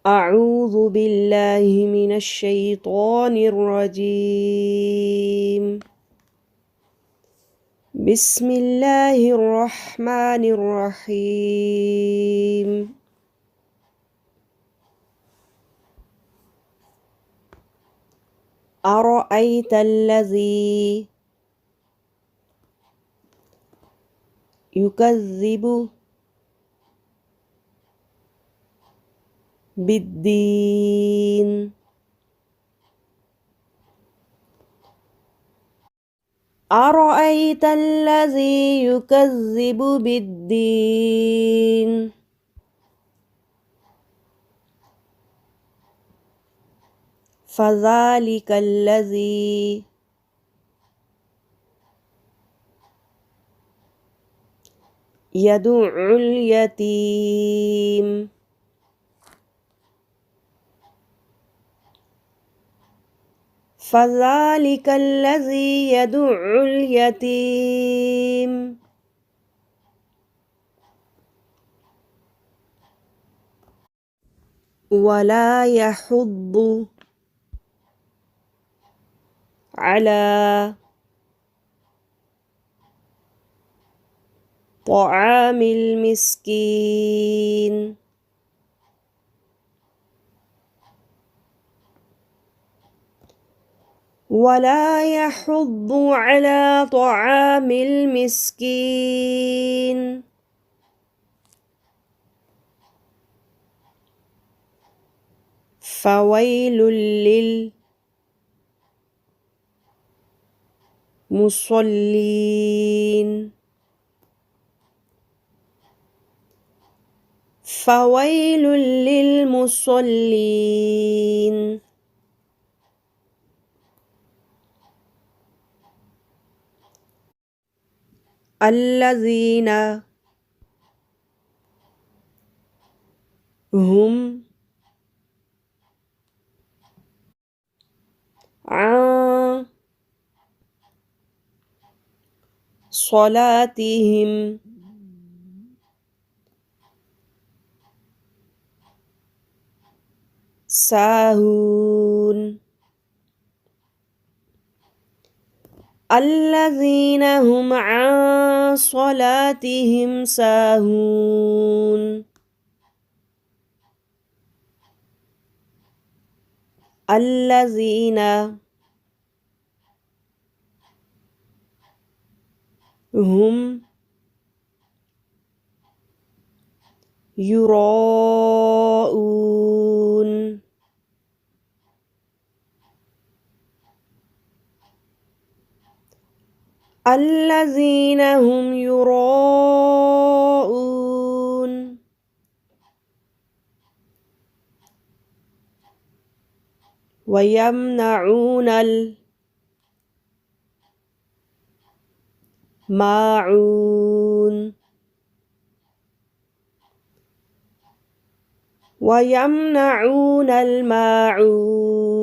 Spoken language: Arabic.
أعوذ بالله من الشيطان الرجيم. بسم الله الرحمن الرحيم. أرأيت الذي يكذب بالدين. أرأيت الذي يكذب بالدين. فذلك الذي يدع اليتيم. فذلك الذي يدع اليتيم. ولا يحض على طعام المسكين. ولا يحض على طعام المسكين. فويل للمصلين. فويل للمصلين. الذين هم عن صلاتهم ساهون. الذين هم عن صلاتهم ساهون. الذين هم يراءون. الذين هم يراءون. ويمنعون الماعون. ويمنعون الماعون.